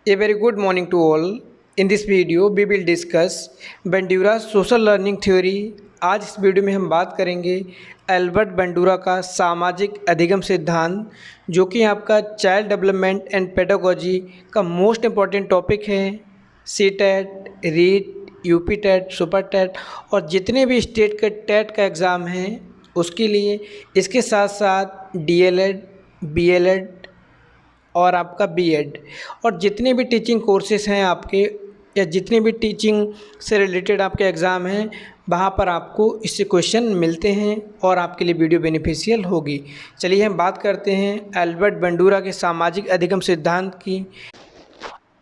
A very good morning to all. In this video we will discuss Bandura social learning theory. आज इस video में हम बात करेंगे एल्बर्ट बंडूरा का सामाजिक अधिगम सिद्धांत, जो कि आपका चाइल्ड डेवलपमेंट एंड पेडागोजी का मोस्ट इम्पॉर्टेंट टॉपिक है। CTET, REET, UP TET, super TET और जितने भी स्टेट के टेट का एग्ज़ाम है उसके लिए, इसके साथ साथ डीएलएड, बीएलएड और आपका बीएड और जितने भी टीचिंग कोर्सेज़ हैं आपके, या जितने भी टीचिंग से रिलेटेड आपके एग्ज़ाम हैं, वहाँ पर आपको इससे क्वेश्चन मिलते हैं और आपके लिए वीडियो बेनिफिशियल होगी। चलिए हम बात करते हैं एल्बर्ट बंडूरा के सामाजिक अधिगम सिद्धांत की।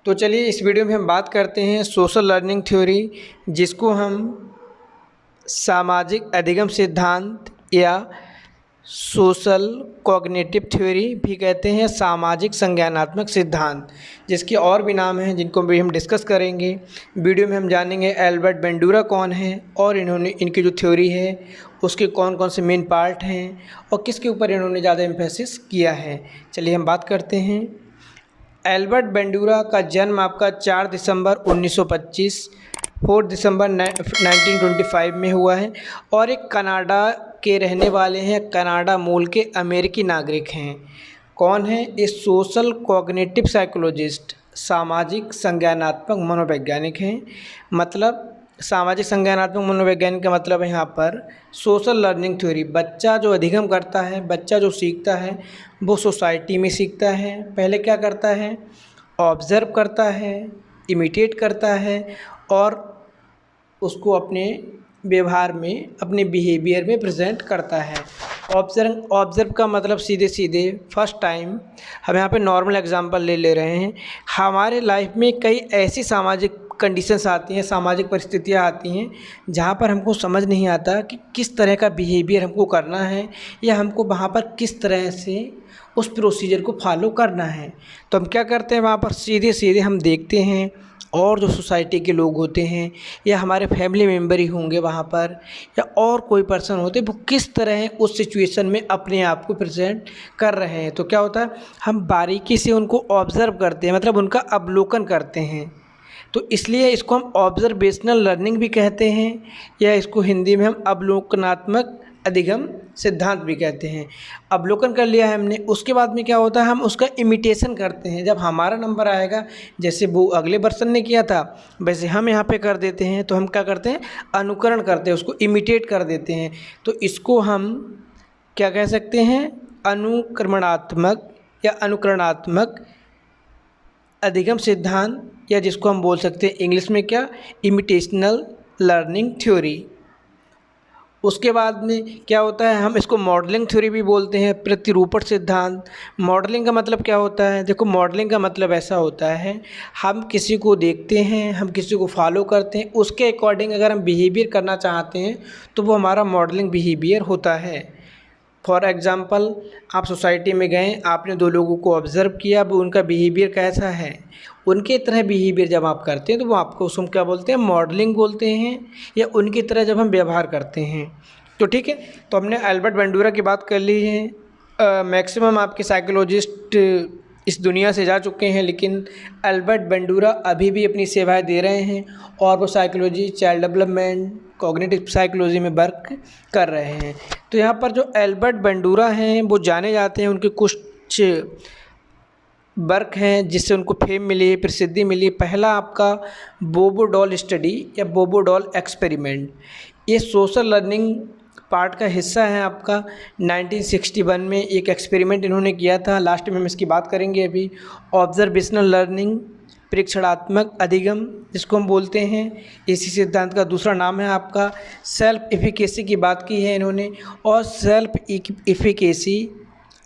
तो चलिए इस वीडियो में हम बात करते हैं सोशल लर्निंग थ्योरी, जिसको हम सामाजिक अधिगम सिद्धांत या सोशल कॉग्निटिव थ्योरी भी कहते हैं, सामाजिक संज्ञानात्मक सिद्धांत, जिसके और भी नाम हैं जिनको भी हम डिस्कस करेंगे। वीडियो में हम जानेंगे एल्बर्ट बंडूरा कौन है और इनकी जो थ्योरी है उसके कौन कौन से मेन पार्ट हैं और किसके ऊपर इन्होंने ज़्यादा एम्फेसिस किया है। चलिए हम बात करते हैं। एल्बर्ट बंडूरा का जन्म आपका 4 दिसंबर 1925 4 दिसंबर 1925 में हुआ है और एक कनाडा के रहने वाले हैं। कनाडा मूल के अमेरिकी नागरिक हैं। कौन है? ये सोशल कॉग्निटिव साइकोलॉजिस्ट, सामाजिक संज्ञानात्मक मनोवैज्ञानिक हैं। मतलब सामाजिक संज्ञानात्मक मनोवैज्ञानिक का मतलब है यहाँ पर सोशल लर्निंग थ्योरी। बच्चा जो अधिगम करता है, बच्चा जो सीखता है, वो सोसाइटी में सीखता है। पहले क्या करता है? ऑब्ज़र्व करता है, इमिटेट करता है और उसको अपने व्यवहार में, अपने बिहेवियर में प्रेजेंट करता है। ऑब्ज़र्व का मतलब सीधे सीधे फर्स्ट टाइम हम यहाँ पे नॉर्मल एग्जांपल ले रहे हैं। हमारे लाइफ में कई ऐसी सामाजिक कंडीशंस आती हैं, सामाजिक परिस्थितियाँ आती हैं, जहाँ पर हमको समझ नहीं आता कि किस तरह का बिहेवियर हमको करना है या हमको वहाँ पर किस तरह से उस प्रोसीजर को फॉलो करना है। तो हम क्या करते हैं, वहाँ पर सीधे सीधे हम देखते हैं और जो सोसाइटी के लोग होते हैं या हमारे फैमिली मेम्बर ही होंगे वहाँ पर, या और कोई पर्सन होते हैं, वो किस तरह उस सिचुएशन में अपने आप को प्रेजेंट कर रहे हैं। तो क्या होता है, हम बारीकी से उनको ऑब्ज़र्व करते हैं, मतलब उनका अवलोकन करते हैं। तो इसलिए इसको हम ऑब्जर्वेशनल लर्निंग भी कहते हैं, या इसको हिंदी में हम अवलोकनात्मक अधिगम सिद्धांत भी कहते हैं। अवलोकन कर लिया है हमने, उसके बाद में क्या होता है, हम उसका इमिटेशन करते हैं। जब हमारा नंबर आएगा, जैसे वो अगले पर्सन ने किया था वैसे हम यहाँ पे कर देते हैं, तो हम क्या करते हैं, अनुकरण करते हैं, उसको इमिटेट कर देते हैं। तो इसको हम क्या कह सकते हैं, अनुक्रमणात्मक या अनुकरणात्मक अधिगम सिद्धांत, या जिसको हम बोल सकते हैं इंग्लिश में क्या, इमिटेशनल लर्निंग थ्योरी। उसके बाद में क्या होता है, हम इसको मॉडलिंग थ्योरी भी बोलते हैं, प्रतिरूपण सिद्धांत। मॉडलिंग का मतलब क्या होता है? देखो, मॉडलिंग का मतलब ऐसा होता है, हम किसी को देखते हैं, हम किसी को फॉलो करते हैं, उसके अकॉर्डिंग अगर हम बिहेवियर करना चाहते हैं तो वो हमारा मॉडलिंग बिहेवियर होता है। फॉर एग्ज़ाम्पल, आप सोसाइटी में गए, आपने दो लोगों को ऑब्ज़र्व किया, वो उनका बिहेवियर कैसा है, उनके तरह बिहेवियर जब आप करते हैं तो वो आपको, उसको क्या बोलते हैं, मॉडलिंग बोलते हैं, या उनकी तरह जब हम व्यवहार करते हैं। तो ठीक है, तो हमने एल्बर्ट बंडूरा की बात कर ली है। मैक्सिमम आपके साइकोलॉजिस्ट इस दुनिया से जा चुके हैं, लेकिन एल्बर्ट बंडूरा अभी भी अपनी सेवाएं दे रहे हैं और वो psychology, child development, cognitive psychology में वर्क कर रहे हैं। तो यहाँ पर जो एल्बर्ट बंडूरा हैं वो जाने जाते हैं, उनके कुछ वर्क हैं जिससे उनको फेम मिली, प्रसिद्धि मिली। पहला आपका बोबो डॉल स्टडी या बोबो डॉल एक्सपेरिमेंट, ये सोशल लर्निंग पार्ट का हिस्सा है आपका। 1961 में एक एक्सपेरिमेंट इन्होंने किया था, लास्ट में हम इसकी बात करेंगे अभी। ऑब्जर्वेशनल लर्निंग, परीक्षणात्मक अधिगम जिसको हम बोलते हैं, इसी सिद्धांत का दूसरा नाम है आपका सेल्फ एफिकेसी की बात की है इन्होंने। और सेल्फ एफिकेसी,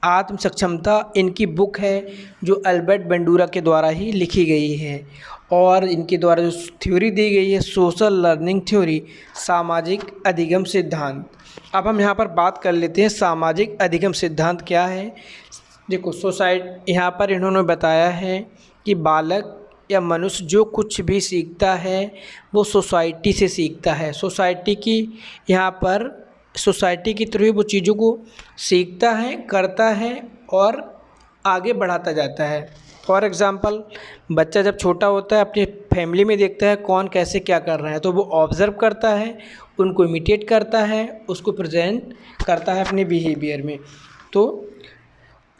आत्म सक्षमता, इनकी बुक है जो एल्बर्ट बंडूरा के द्वारा ही लिखी गई है और इनके द्वारा जो थ्योरी दी गई है सोशल लर्निंग थ्योरी, सामाजिक अधिगम सिद्धांत। अब हम यहाँ पर बात कर लेते हैं सामाजिक अधिगम सिद्धांत क्या है। देखो, यहाँ पर इन्होंने बताया है कि बालक या मनुष्य जो कुछ भी सीखता है वो सोसाइटी से सीखता है। सोसाइटी की, यहाँ पर सोसाइटी की थ्रू वो चीज़ों को सीखता है, करता है और आगे बढ़ाता जाता है। फॉर एग्ज़ाम्पल बच्चा जब छोटा होता है अपनी फैमिली में देखता है कौन कैसे क्या कर रहा है, तो वो ऑब्ज़र्व करता है, उनको इमिटेट करता है, उसको प्रेजेंट करता है अपने बिहेवियर में। तो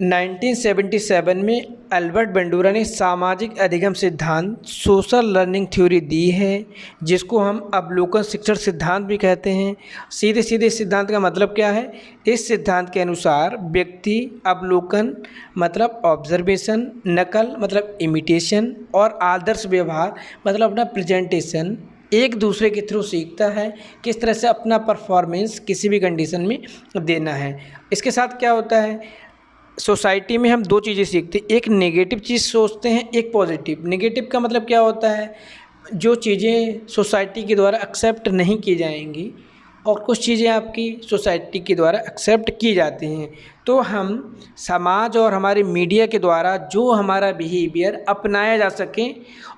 1977 में अल्बर्ट बंडूरा ने सामाजिक अधिगम सिद्धांत सोशल लर्निंग थ्योरी दी है, जिसको हम अवलोकन शिक्षण सिद्धांत भी कहते हैं। सीधे सीधे इस सिद्धांत का मतलब क्या है? इस सिद्धांत के अनुसार व्यक्ति अवलोकन मतलब ऑब्जर्वेशन, नकल मतलब इमिटेशन और आदर्श व्यवहार मतलब अपना प्रेजेंटेशन एक दूसरे के थ्रू सीखता है किस तरह से अपना परफॉर्मेंस किसी भी कंडीशन में देना है। इसके साथ क्या होता है, सोसाइटी में हम दो चीज़ें सीखते हैं, एक नेगेटिव चीज़ सोचते हैं, एक पॉजिटिव। नेगेटिव का मतलब क्या होता है, जो चीज़ें सोसाइटी के द्वारा एक्सेप्ट नहीं की जाएंगी और कुछ चीज़ें आपकी सोसाइटी के द्वारा एक्सेप्ट की जाती हैं। तो हम समाज और हमारे मीडिया के द्वारा जो हमारा बिहेवियर अपनाया जा सके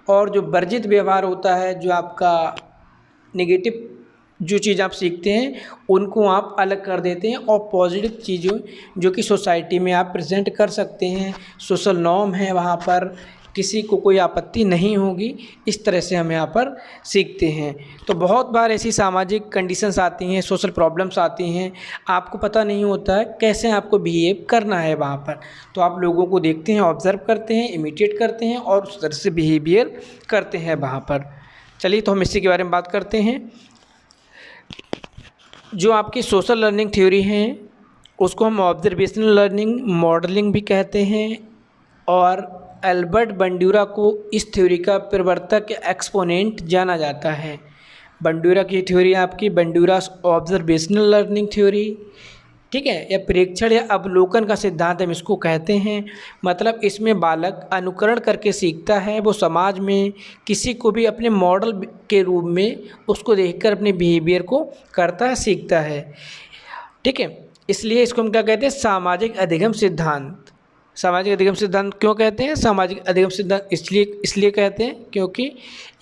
और जो वर्जित व्यवहार होता है, जो आपका नेगेटिव जो चीज़ आप सीखते हैं उनको आप अलग कर देते हैं और पॉजिटिव चीज़ों जो कि सोसाइटी में आप प्रेजेंट कर सकते हैं, सोशल नॉर्म है, वहाँ पर किसी को कोई आपत्ति नहीं होगी, इस तरह से हम यहाँ पर सीखते हैं। तो बहुत बार ऐसी सामाजिक कंडीशंस आती हैं, सोशल प्रॉब्लम्स आती हैं, आपको पता नहीं होता है कैसे आपको बिहेव करना है वहाँ पर। तो आप लोगों को देखते हैं, ऑब्ज़र्व करते हैं, इमिटेट करते हैं और उस तरह से बिहेवियर करते हैं वहाँ पर। चलिए तो हम इसी के बारे में बात करते हैं। जो आपकी सोशल लर्निंग थ्योरी है उसको हम ऑब्जर्वेशनल लर्निंग मॉडलिंग भी कहते हैं और अल्बर्ट बंडूरा को इस थ्योरी का प्रवर्तक एक्सपोनेंट जाना जाता है। बंडूरा की थ्योरी आपकी बंडूरास ऑब्जर्वेशनल लर्निंग थ्योरी, ठीक है, या प्रेक्षण या अवलोकन का सिद्धांत हम इसको कहते हैं। मतलब इसमें बालक अनुकरण करके सीखता है, वो समाज में किसी को भी अपने मॉडल के रूप में उसको देखकर अपने बिहेवियर को करता है, सीखता है, ठीक है। इसलिए इसको हम क्या कहते हैं, सामाजिक अधिगम सिद्धांत। सामाजिक अधिगम सिद्धांत क्यों कहते हैं सामाजिक अधिगम सिद्धांत? इसलिए कहते हैं क्योंकि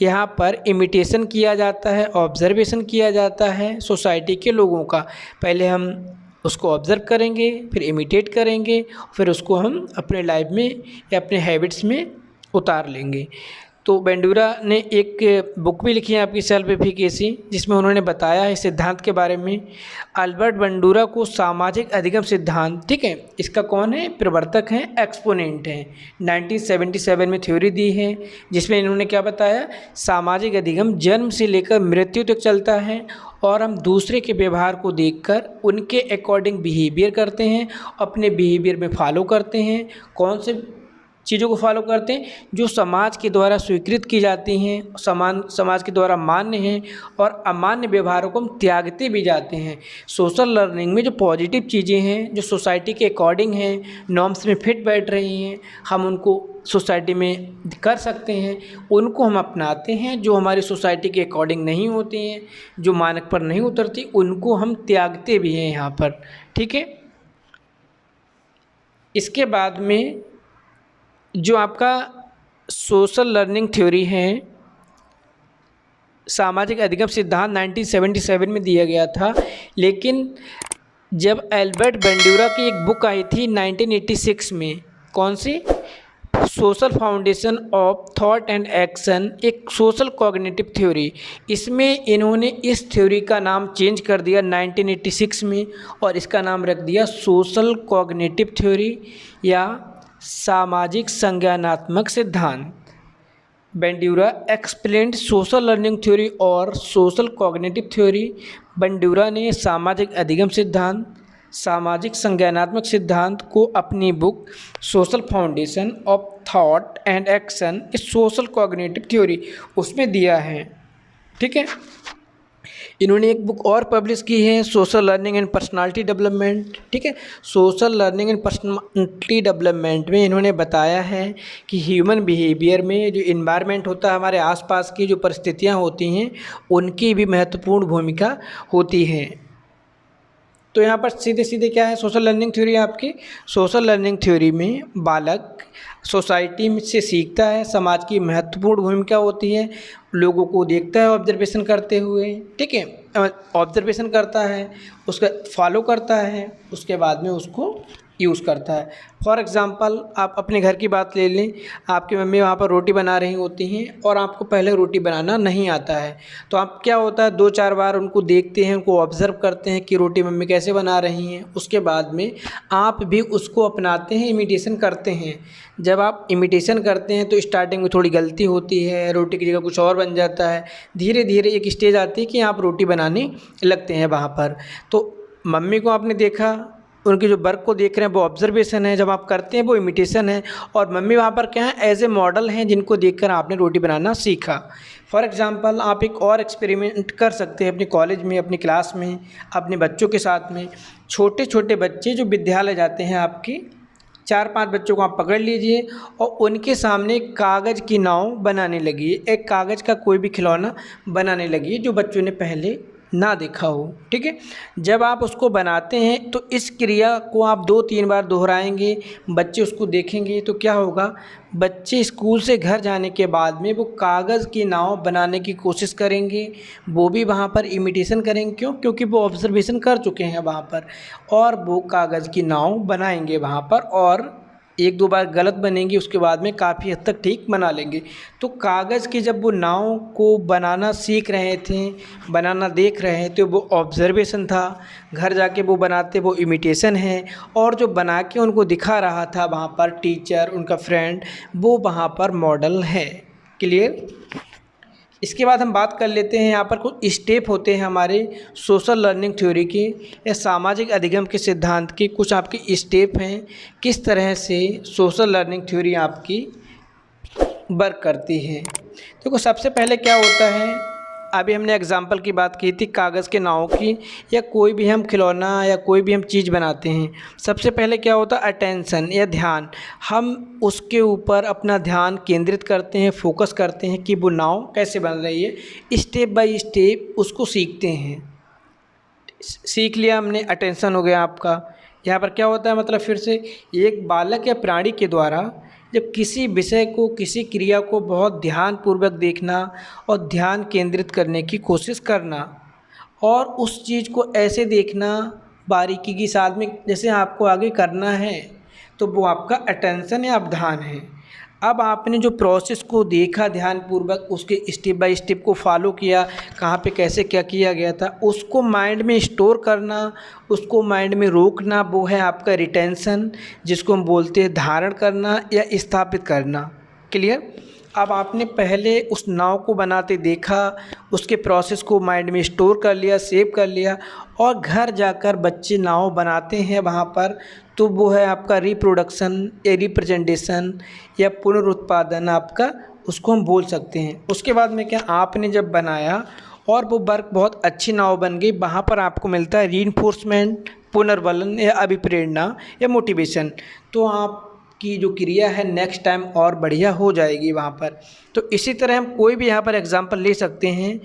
यहाँ पर इमिटेशन किया जाता है, ऑब्जर्वेशन किया जाता है सोसाइटी के लोगों का। पहले हम उसको ऑब्ज़र्व करेंगे, फिर इमिटेट करेंगे, फिर उसको हम अपने लाइफ में या अपने हैबिट्स में उतार लेंगे। तो बंडूरा ने एक बुक भी लिखी है आपकी सेल्फ एफिकेसी, जिसमें उन्होंने बताया है सिद्धांत के बारे में। अल्बर्ट बंडूरा को सामाजिक अधिगम सिद्धांत, ठीक है, इसका कौन है, प्रवर्तक हैं, एक्सपोनेंट हैं। 1977 में थ्योरी दी है जिसमें इन्होंने क्या बताया, सामाजिक अधिगम जन्म से लेकर मृत्यु तक चलता है और हम दूसरे के व्यवहार को देखकर उनके अकॉर्डिंग बिहेवियर करते हैं, अपने बिहेवियर में फॉलो करते हैं। कौन से चीज़ों को फॉलो करते हैं, जो समाज के द्वारा स्वीकृत की जाती हैं, समाज के द्वारा मान्य हैं, और अमान्य व्यवहारों को हम त्यागते भी जाते हैं। सोशल लर्निंग में जो पॉजिटिव चीज़ें हैं, जो सोसाइटी के अकॉर्डिंग हैं, नॉर्म्स में फिट बैठ रही हैं, हम उनको सोसाइटी में कर सकते हैं, उनको हम अपनाते हैं। जो हमारी सोसाइटी के अकॉर्डिंग नहीं होती हैं, जो मानक पर नहीं उतरती, उनको हम त्यागते भी हैं यहाँ पर, ठीक है। इसके बाद में जो आपका सोशल लर्निंग थ्योरी है, सामाजिक अधिगम सिद्धांत 1977 में दिया गया था, लेकिन जब अल्बर्ट बंडूरा की एक बुक आई थी 1986 में, कौन सी, social foundation of thought and action, एक सोशल कॉग्निटिव थ्योरी, इसमें इन्होंने इस थ्योरी का नाम चेंज कर दिया 1986 में और इसका नाम रख दिया सोशल कॉग्निटिव थ्योरी या सामाजिक संज्ञानात्मक सिद्धांत। Bandura explained social learning theory और सोशल कॉग्निटिव थ्योरी। बंडूरा ने सामाजिक अधिगम सिद्धांत, सामाजिक संज्ञानात्मक सिद्धांत को अपनी book social foundation of thought and action, इस सोशल कॉग्निटिव थ्योरी, उसमें दिया है, ठीक है। इन्होंने एक बुक और पब्लिश की है, social learning and personality development, ठीक है। Social learning and personality development में इन्होंने बताया है कि ह्यूमन बिहेवियर में जो इन्वायरमेंट होता है, हमारे आसपास की जो परिस्थितियां होती हैं, उनकी भी महत्वपूर्ण भूमिका होती है। तो यहाँ पर सीधे सीधे क्या है, सोशल लर्निंग थ्योरी आपकी, सोशल लर्निंग थ्योरी में बालक सोसाइटी से सीखता है, समाज की महत्वपूर्ण भूमिका होती है, लोगों को देखता है ऑब्जर्वेशन करते हुए, ठीक है, ऑब्जर्वेशन करता है, उसका फॉलो करता है, उसके बाद में उसको यूज़ करता है। फॉर एग्ज़ाम्पल आप अपने घर की बात ले लें, आपकी मम्मी वहाँ पर रोटी बना रही होती हैं और आपको पहले रोटी बनाना नहीं आता है, तो आप क्या होता है 2-4 बार उनको देखते हैं, उनको ऑब्ज़र्व करते हैं कि रोटी मम्मी कैसे बना रही हैं। उसके बाद में आप भी उसको अपनाते हैं, इमिटेशन करते हैं। जब आप इमिटेशन करते हैं तो स्टार्टिंग में थोड़ी गलती होती है, रोटी की जगह कुछ और बन जाता है। धीरे धीरे एक स्टेज आती है कि आप रोटी बनाने लगते हैं वहाँ पर। तो मम्मी को आपने देखा, उनके जो वर्क को देख रहे हैं वो ऑब्जर्वेशन है, जब आप करते हैं वो इमिटेशन है, और मम्मी वहाँ पर क्या है एज ए मॉडल हैं जिनको देखकर आपने रोटी बनाना सीखा। फॉर एग्ज़ाम्पल आप एक और एक्सपेरिमेंट कर सकते हैं अपने कॉलेज में, अपनी क्लास में, अपने बच्चों के साथ में। छोटे छोटे बच्चे जो विद्यालय जाते हैं, आपके 4-5 बच्चों को आप पकड़ लीजिए और उनके सामने कागज़ की नाव बनाने लगिए, एक कागज़ का कोई भी खिलौना बनाने लगिए जो बच्चों ने पहले ना देखा हो, ठीक है। जब आप उसको बनाते हैं तो इस क्रिया को आप 2-3 बार दोहराएंगे, बच्चे उसको देखेंगे तो क्या होगा, बच्चे स्कूल से घर जाने के बाद में वो कागज़ की नाव बनाने की कोशिश करेंगे, वो भी वहाँ पर इमिटेशन करेंगे। क्यों? क्योंकि वो ऑब्जर्वेशन कर चुके हैं वहाँ पर, और वो कागज़ की नाव बनाएंगे वहाँ पर, और 1-2 बार गलत बनेंगी, उसके बाद में काफ़ी हद तक ठीक बना लेंगे। तो कागज़ की जब वो नाव को बनाना सीख रहे थे, बनाना देख रहे थे, वो ऑब्ज़र्वेशन था। घर जाके वो बनाते वो इमिटेशन है, और जो बना के उनको दिखा रहा था वहाँ पर टीचर, उनका फ्रेंड, वो वहाँ पर मॉडल है। क्लियर? इसके बाद हम बात कर लेते हैं, यहाँ पर कुछ स्टेप होते हैं हमारे सोशल लर्निंग थ्योरी के या सामाजिक अधिगम के सिद्धांत के। कुछ आपके स्टेप हैं किस तरह से सोशल लर्निंग थ्योरी आपकी वर्क करती है। देखो सबसे पहले क्या होता है, अभी हमने एग्जाम्पल की बात की थी कागज़ के नाव की, या कोई भी हम खिलौना या कोई भी हम चीज़ बनाते हैं, सबसे पहले क्या होता है अटेंशन या ध्यान। हम उसके ऊपर अपना ध्यान केंद्रित करते हैं, फोकस करते हैं कि वो नाव कैसे बन रही है, स्टेप बाय स्टेप उसको सीखते हैं। सीख लिया हमने, अटेंशन हो गया आपका। यहाँ पर क्या होता है, मतलब फिर से एक बालक या प्राणी के द्वारा जब किसी विषय को, किसी क्रिया को बहुत ध्यानपूर्वक देखना और ध्यान केंद्रित करने की कोशिश करना, और उस चीज़ को ऐसे देखना बारीकी के साथ में जैसे आपको आगे करना है, तो वो आपका अटेंशन या अवधान है। अब आपने जो प्रोसेस को देखा ध्यानपूर्वक, उसके स्टेप बाय स्टेप को फॉलो किया, कहाँ पे कैसे क्या किया गया था, उसको माइंड में स्टोर करना, उसको माइंड में रोकना, वो है आपका रिटेंशन, जिसको हम बोलते हैं धारण करना या स्थापित करना। क्लियर? अब आपने पहले उस नाव को बनाते देखा, उसके प्रोसेस को माइंड में स्टोर कर लिया, सेव कर लिया, और घर जाकर बच्चे नाव बनाते हैं वहाँ पर, तो वो है आपका रिप्रोडक्शन या रिप्रेजेंटेशन या पुनरुत्पादन आपका, उसको हम बोल सकते हैं। उसके बाद में क्या, आपने जब बनाया और वो वर्क बहुत अच्छी नाव बन गई, वहाँ पर आपको मिलता है रीइंफोर्समेंट, पुनर्बलन या अभिप्रेरणा या मोटिवेशन। तो आपकी जो क्रिया है नेक्स्ट टाइम और बढ़िया हो जाएगी वहाँ पर। तो इसी तरह हम कोई भी यहाँ पर एग्जांपल ले सकते हैं।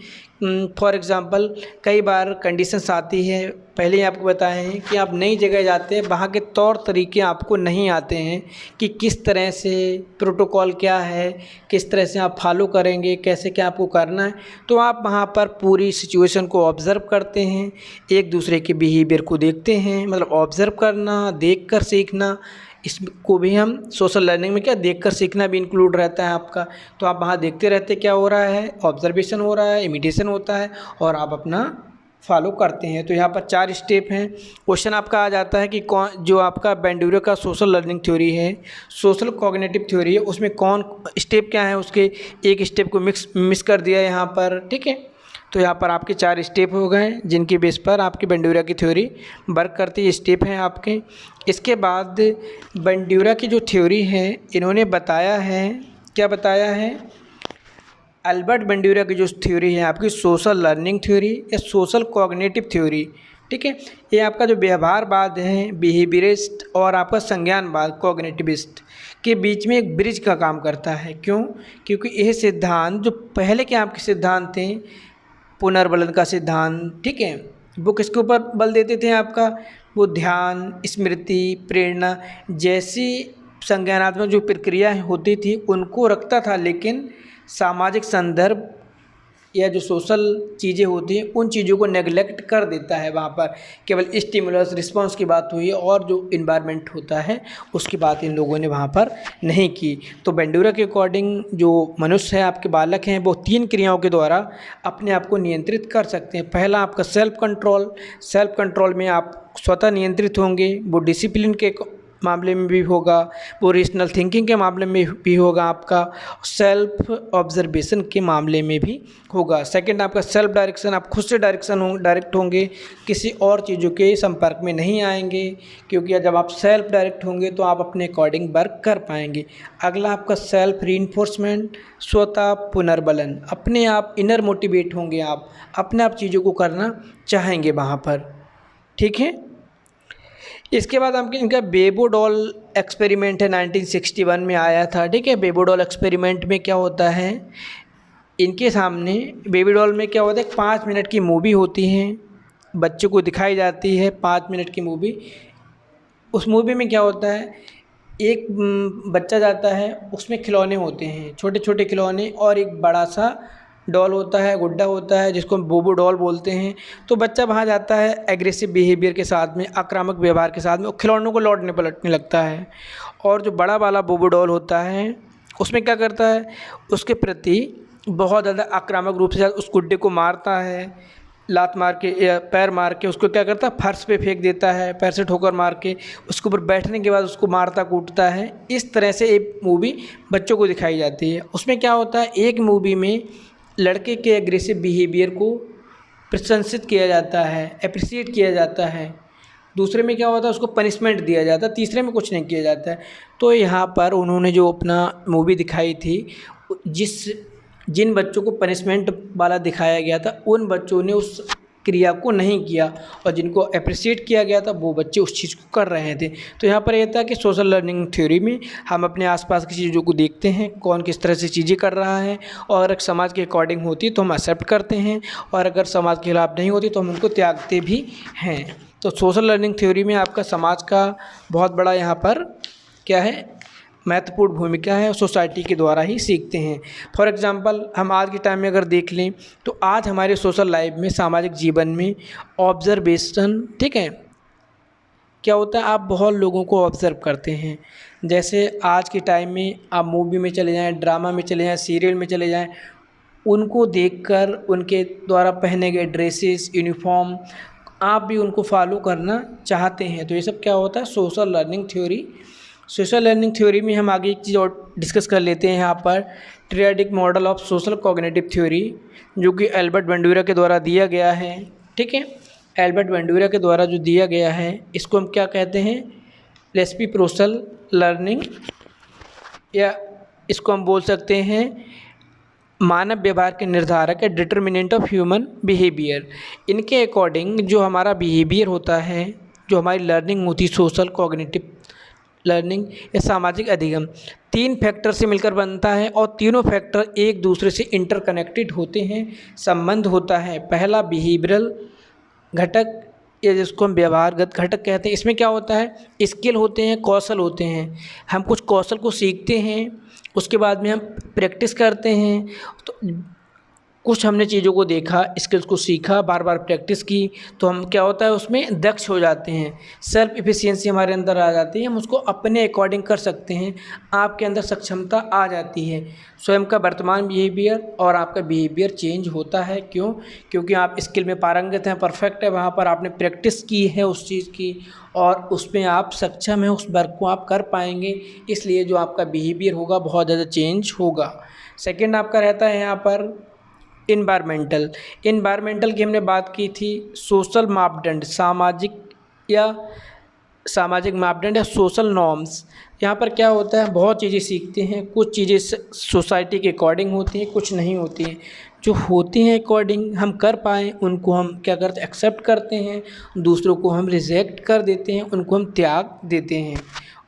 फॉर एग्ज़ाम्पल कई बार कंडीशंस आती है, पहले ही आपको बताए हैं कि आप नई जगह जाते हैं, वहाँ के तौर तरीके आपको नहीं आते हैं कि किस तरह से प्रोटोकॉल क्या है, किस तरह से आप फॉलो करेंगे, कैसे क्या आपको करना है। तो आप वहाँ पर पूरी सिचुएशन को ऑब्ज़र्व करते हैं, एक दूसरे के बिहेवियर को देखते हैं, मतलब ऑब्ज़र्व करना, देख कर सीखना। इसको भी हम सोशल लर्निंग में क्या देखकर सीखना भी इंक्लूड रहता है आपका। तो आप वहाँ देखते रहते क्या हो रहा है, ऑब्जर्वेशन हो रहा है, इमिटेशन होता है, और आप अपना फॉलो करते हैं। तो यहाँ पर 4 स्टेप हैं। क्वेश्चन आपका आ जाता है कि कौन, जो आपका बेंडूरे का सोशल लर्निंग थ्योरी है, सोशल कॉग्निटिव थ्योरी है, उसमें कौन स्टेप क्या है, उसके एक स्टेप को मिस कर दिया यहाँ पर, ठीक है। तो यहाँ पर आपके 4 स्टेप हो गए जिनकी बेस पर आपकी बंडूरा की थ्योरी वर्क करती है। स्टेप हैं आपके। इसके बाद बंडूरा की जो थ्योरी है, इन्होंने बताया है, क्या बताया है, अल्बर्ट बंडूरा की जो थ्योरी है आपकी सोशल लर्निंग थ्योरी या सोशल कॉग्निटिव थ्योरी, ठीक है। ये आपका जो व्यवहारवाद है, बिहेवियरिस्ट, और आपका संज्ञानवाद कॉग्निटिविस्ट के बीच में एक ब्रिज का काम करता है। क्यों? क्योंकि यह सिद्धांत जो पहले के आपके सिद्धांत थे, पुनर्बलन का सिद्धांत, ठीक है, वो किसके ऊपर बल देते थे आपका, वो ध्यान, स्मृति, प्रेरणा जैसी संज्ञानात्मक जो प्रक्रिया होती थी उनको रखता था, लेकिन सामाजिक संदर्भ या जो सोशल चीज़ें होती हैं उन चीज़ों को नेगलेक्ट कर देता है। वहाँ पर केवल स्टिमुलस रिस्पॉन्स की बात हुई है और जो इन्वायरमेंट होता है उसकी बात इन लोगों ने वहाँ पर नहीं की। तो बेंडूरा के अकॉर्डिंग जो मनुष्य है, आपके बालक हैं, वो 3 क्रियाओं के द्वारा अपने आप को नियंत्रित कर सकते हैं। पहला आपका सेल्फ कंट्रोल में आप स्वतः नियंत्रित होंगे, वो डिसिप्लिन के मामले में भी होगा, वो रीजनल थिंकिंग के मामले में भी होगा, आपका सेल्फ ऑब्जर्वेशन के मामले में भी होगा। सेकंड आपका सेल्फ डायरेक्शन, आप खुद से डायरेक्ट होंगे, किसी और चीज़ों के संपर्क में नहीं आएंगे, क्योंकि जब आप सेल्फ डायरेक्ट होंगे तो आप अपने अकॉर्डिंग वर्क कर पाएंगे। अगला आपका सेल्फ रीइंफोर्समेंट, स्वतः पुनर्बलन, अपने आप इनर मोटिवेट होंगे, आप अपने आप चीज़ों को करना चाहेंगे वहाँ पर, ठीक है। इसके बाद आपके इनका बेबो डॉल एक्सपेरिमेंट है, 1961 में आया था, ठीक है। बेबो डॉल एक्सपेरिमेंट में क्या होता है, इनके सामने बेबी डॉल में क्या होता है, 5 मिनट की मूवी होती है, बच्चों को दिखाई जाती है 5 मिनट की मूवी। उस मूवी में क्या होता है, एक बच्चा जाता है, उसमें खिलौने होते हैं, छोटे छोटे खिलौने, और एक बड़ा सा डॉल होता है, गुड्डा होता है, जिसको हम बोबो डॉल बोलते हैं। तो बच्चा वहाँ जाता है एग्रेसिव बिहेवियर के साथ में, आक्रामक व्यवहार के साथ में, और खिलौनों को लौटने पलटने लगता है। और जो बड़ा वाला बोबो डॉल होता है उसमें क्या करता है, उसके प्रति बहुत ज़्यादा आक्रामक रूप से उस गुड्डे को मारता है, लात मार के या पैर मार के उसको क्या करता है, फर्श पे फेंक देता है, पैर से ठोकर मार के, उसके ऊपर बैठने के बाद उसको मारता कूटता है। इस तरह से एक मूवी बच्चों को दिखाई जाती है। उसमें क्या होता है, एक मूवी में लड़के के एग्रेसिव बिहेवियर को प्रशंसित किया जाता है, अप्रिशिएट किया जाता है। दूसरे में क्या होता है, उसको पनिशमेंट दिया जाता है, तीसरे में कुछ नहीं किया जाता है। तो यहाँ पर उन्होंने जो अपना मूवी दिखाई थी, जिन बच्चों को पनिशमेंट वाला दिखाया गया था उन बच्चों ने उस क्रिया को नहीं किया, और जिनको अप्रिशिएट किया गया था वो बच्चे उस चीज़ को कर रहे थे। तो यहाँ पर यह था कि सोशल लर्निंग थ्योरी में हम अपने आसपास की चीज़ों को देखते हैं, कौन किस तरह से चीज़ें कर रहा है, और अगर समाज के अकॉर्डिंग होती है तो हम एक्सेप्ट करते हैं, और अगर समाज के खिलाफ नहीं होती तो हम उनको त्यागते भी हैं। तो सोशल लर्निंग थ्योरी में आपका समाज का बहुत बड़ा यहाँ पर क्या है, महत्वपूर्ण भूमिका है, सोसाइटी के द्वारा ही सीखते हैं। फॉर एग्ज़ाम्पल हम आज के टाइम में अगर देख लें तो आज हमारे सोशल लाइफ में, सामाजिक जीवन में ऑब्जर्वेशन, ठीक है, क्या होता है, आप बहुत लोगों को ऑब्ज़र्व करते हैं। जैसे आज के टाइम में आप मूवी में चले जाएं, ड्रामा में चले जाएं, सीरियल में चले जाएं, उनको देखकर उनके द्वारा पहने गए ड्रेसेस, यूनिफॉर्म, आप भी उनको फॉलो करना चाहते हैं। तो ये सब क्या होता है, social learning theory. Social learning theory में हम आगे एक चीज़ और डिस्कस कर लेते हैं यहाँ पर, triadic model of social cognitive theory, जो कि एल्बर्ट बंडूरा के द्वारा दिया गया है, ठीक है। एल्बर्ट बंडूरा के द्वारा जो दिया गया है, इसको हम क्या कहते हैं, रेसिप्रोकल लर्निंग, या इसको हम बोल सकते हैं मानव व्यवहार के निर्धारक है, डिटर्मिनेंट ऑफ ह्यूमन बिहेवियर। इनके अकॉर्डिंग जो हमारा बिहेवियर होता है, जो हमारी लर्निंग होती है, सोशल कॉग्निटिव लर्निंग या सामाजिक अधिगम, 3 फैक्टर से मिलकर बनता है, और तीनों फैक्टर एक दूसरे से इंटरकनेक्टेड होते हैं, संबंध होता है। पहला बिहेवियरल घटक, या जिसको हम व्यवहारगत घटक कहते हैं। इसमें क्या होता है, स्किल होते हैं, कौशल होते हैं। हम कुछ कौशल को सीखते हैं, उसके बाद में हम प्रैक्टिस करते हैं। तो कुछ हमने चीज़ों को देखा, स्किल्स को सीखा, बार बार प्रैक्टिस की, तो हम क्या होता है उसमें दक्ष हो जाते हैं, सेल्फ एफिशिएंसी हमारे अंदर आ जाती है, हम उसको अपने अकॉर्डिंग कर सकते हैं, आपके अंदर सक्षमता आ जाती है। स्वयं का वर्तमान बिहेवियर और आपका बिहेवियर चेंज होता है। क्यों? क्योंकि आप स्किल में पारंगत हैं, परफेक्ट है, वहाँ पर आपने प्रैक्टिस की है उस चीज़ की, और उसमें आप सक्षम हैं, उस वर्क को आप कर पाएंगे, इसलिए जो आपका बिहेवियर होगा बहुत ज़्यादा चेंज होगा। सेकेंड आपका रहता है यहाँ पर इन्वायरमेंटल की हमने बात की थी, सोशल मापदंड, सामाजिक मापदंड या सोशल नॉर्म्स। यहाँ पर क्या होता है, बहुत चीज़ें सीखते हैं, कुछ चीज़ें सोसाइटी के अकॉर्डिंग होती हैं, कुछ नहीं होती हैं। जो होती हैं अकॉर्डिंग हम कर पाएँ उनको हम क्या करते हैं, एक्सेप्ट करते हैं, दूसरों को हम रिजेक्ट कर देते हैं, उनको हम त्याग देते हैं।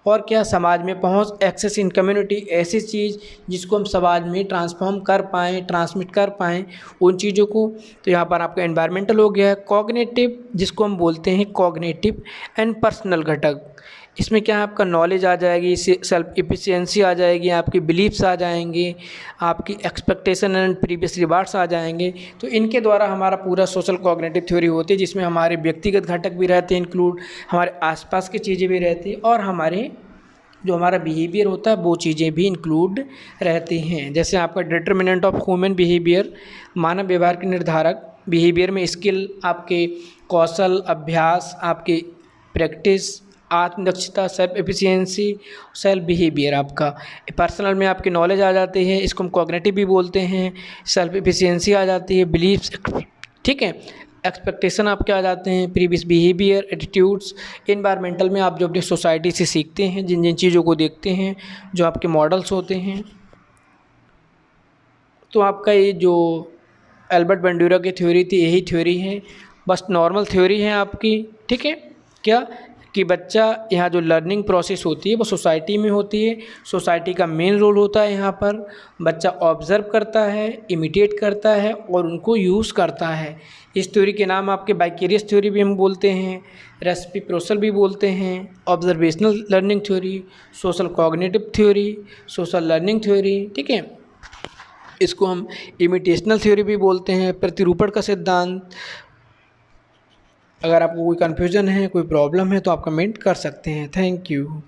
और क्या, समाज में पहुंच, एक्सेस इन कम्युनिटी, ऐसी चीज़ जिसको हम समाज में ट्रांसफॉर्म कर पाएँ, ट्रांसमिट कर पाएँ उन चीज़ों को। तो यहाँ पर आपका एनवायरमेंटल हो गया है। कॉग्निटिव, जिसको हम बोलते हैं कॉग्निटिव एंड पर्सनल घटक, इसमें क्या है, आपका नॉलेज आ जाएगी, सेल्फ एफिशिएंसी आ जाएगी, आपकी बिलीफ्स आ जाएंगे, आपकी एक्सपेक्टेशन एंड प्रीवियस रिवार्ड्स आ जाएंगे। तो इनके द्वारा हमारा पूरा सोशल कॉग्निटिव थ्योरी होती है, जिसमें हमारे व्यक्तिगत घटक भी रहते हैं इंक्लूड, हमारे आसपास की चीज़ें भी रहती हैं, और हमारे जो हमारा बिहेवियर होता है वो चीज़ें भी इंक्लूड रहती हैं। जैसे आपका डिटर्मिनेंट ऑफ ह्यूमन बिहेवियर, मानव व्यवहार के निर्धारक, बिहेवियर में स्किल, आपके कौशल, अभ्यास, आपकी प्रैक्टिस, आत्मदक्षता, सेल्फ एफिशिएंसी, सेल्फ बिहेवियर। आपका पर्सनल में आपकी नॉलेज आ जाती है, इसको हम कॉग्निटिव भी बोलते हैं। सेल्फ एफिशिएंसी आ जाती है, बिलीफ्स, ठीक है। एक्सपेक्टेशन आपके आ जाते हैं, प्रीवियस बिहेवियर, एटीट्यूड्स। इन्वायरमेंटल में आप जो अपनी सोसाइटी से सीखते हैं, जिन जिन चीज़ों को देखते हैं, जो आपके मॉडल्स होते हैं। तो आपका ये जो एल्बर्ट बंडूरा की थ्योरी थी, यही थ्योरी है, बस नॉर्मल थ्योरी है आपकी, ठीक है। क्या कि बच्चा यहाँ जो लर्निंग प्रोसेस होती है वो सोसाइटी में होती है, सोसाइटी का मेन रोल होता है यहाँ पर। बच्चा ऑब्ज़र्व करता है, इमिटेट करता है और उनको यूज़ करता है। इस थ्योरी के नाम आपके वाइकेरियस थ्योरी भी हम बोलते हैं, रेसिप्रोकल भी बोलते हैं, observational learning theory, social cognitive theory, social learning theory, ठीक है। इसको हम इमिटेशनल थ्योरी भी बोलते हैं, प्रतिरूपण का सिद्धांत। अगर आपको कोई कन्फ्यूज़न है, कोई प्रॉब्लम है तो आप कमेंट कर सकते हैं। Thank you.